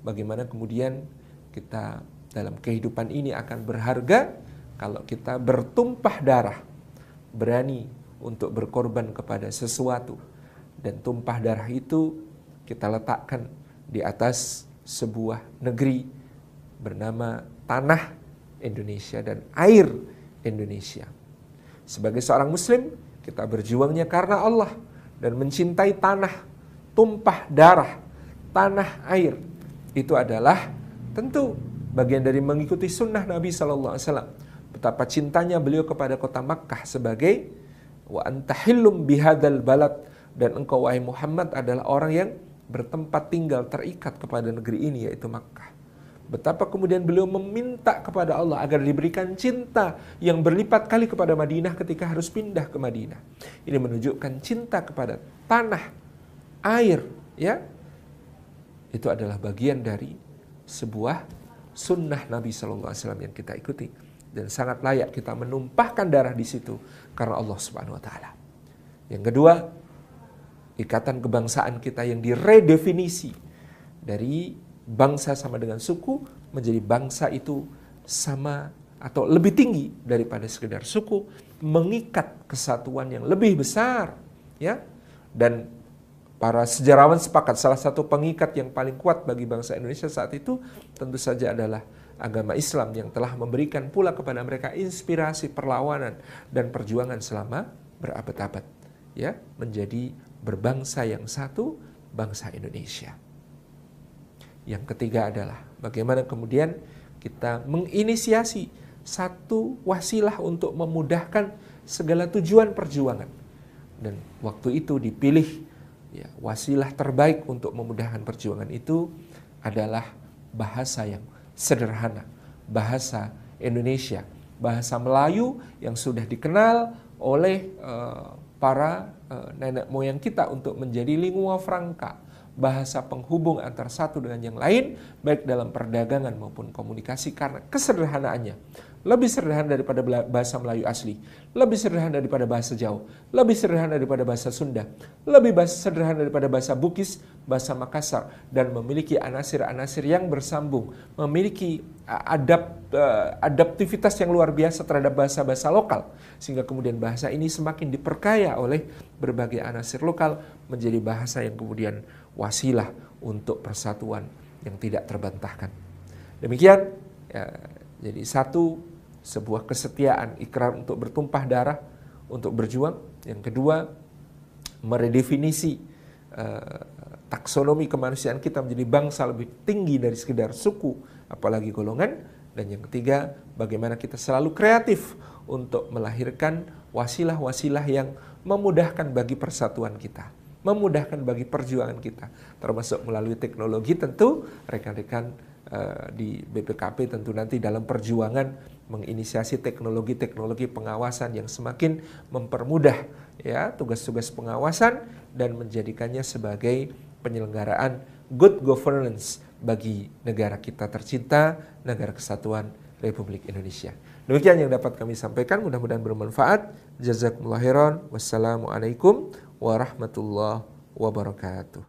bagaimana kemudian kita dalam kehidupan ini akan berharga kalau kita bertumpah darah, berani untuk berkorban kepada sesuatu. Dan tumpah darah itu kita letakkan di atas sebuah negeri bernama tanah Indonesia dan air Indonesia. Sebagai seorang muslim, kita berjuangnya karena Allah dan mencintai tanah, tumpah darah, tanah air. Itu adalah tentu bagian dari mengikuti sunnah Nabi SAW. Betapa cintanya beliau kepada kota Makkah sebagai wa anta hillum bihadzal balad, dan engkau wahai Muhammad adalah orang yang bertempat tinggal terikat kepada negeri ini yaitu Makkah. Betapa kemudian beliau meminta kepada Allah agar diberikan cinta yang berlipat kali kepada Madinah ketika harus pindah ke Madinah. Ini menunjukkan cinta kepada tanah, air, ya. Itu adalah bagian dari sebuah sunnah Nabi SAW yang kita ikuti. Dan sangat layak kita menumpahkan darah di situ karena Allah Subhanahu wa taala. Yang kedua, ikatan kebangsaan kita yang diredefinisi dari bangsa sama dengan suku menjadi bangsa itu sama atau lebih tinggi daripada sekedar suku, mengikat kesatuan yang lebih besar, ya. Dan para sejarawan sepakat salah satu pengikat yang paling kuat bagi bangsa Indonesia saat itu tentu saja adalah agama Islam yang telah memberikan pula kepada mereka inspirasi perlawanan dan perjuangan selama berabad-abad, ya, menjadi berbangsa yang satu, bangsa Indonesia. Yang ketiga adalah bagaimana kemudian kita menginisiasi satu wasilah untuk memudahkan segala tujuan perjuangan. Dan waktu itu dipilih, ya, wasilah terbaik untuk memudahkan perjuangan itu adalah bahasa yang sederhana, bahasa Indonesia, bahasa Melayu yang sudah dikenal oleh para nenek moyang kita untuk menjadi lingua franca, bahasa penghubung antara satu dengan yang lain, baik dalam perdagangan maupun komunikasi, karena kesederhanaannya. Lebih sederhana daripada bahasa Melayu asli, lebih sederhana daripada bahasa Jawa, lebih sederhana daripada bahasa Sunda, lebih sederhana daripada bahasa Bugis, bahasa Makassar, dan memiliki anasir-anasir yang bersambung, memiliki adaptivitas yang luar biasa terhadap bahasa-bahasa lokal, sehingga kemudian bahasa ini semakin diperkaya oleh berbagai anasir lokal menjadi bahasa yang kemudian wasilah untuk persatuan yang tidak terbantahkan. Demikian, ya, jadi satu, sebuah kesetiaan, ikrar untuk bertumpah darah, untuk berjuang. Yang kedua, meredefinisi taksonomi kemanusiaan kita menjadi bangsa lebih tinggi dari sekedar suku, apalagi golongan. Dan yang ketiga, bagaimana kita selalu kreatif untuk melahirkan wasilah-wasilah yang memudahkan bagi persatuan kita, memudahkan bagi perjuangan kita, termasuk melalui teknologi. Tentu rekan-rekan di BPKP tentu nanti dalam perjuangan menginisiasi teknologi-teknologi pengawasan yang semakin mempermudah, ya, tugas-tugas pengawasan dan menjadikannya sebagai penyelenggaraan good governance bagi negara kita tercinta, negara kesatuan Republik Indonesia. Demikian yang dapat kami sampaikan, mudah-mudahan bermanfaat. Jazakumullah khairan. Wassalamualaikum warahmatullahi wabarakatuh.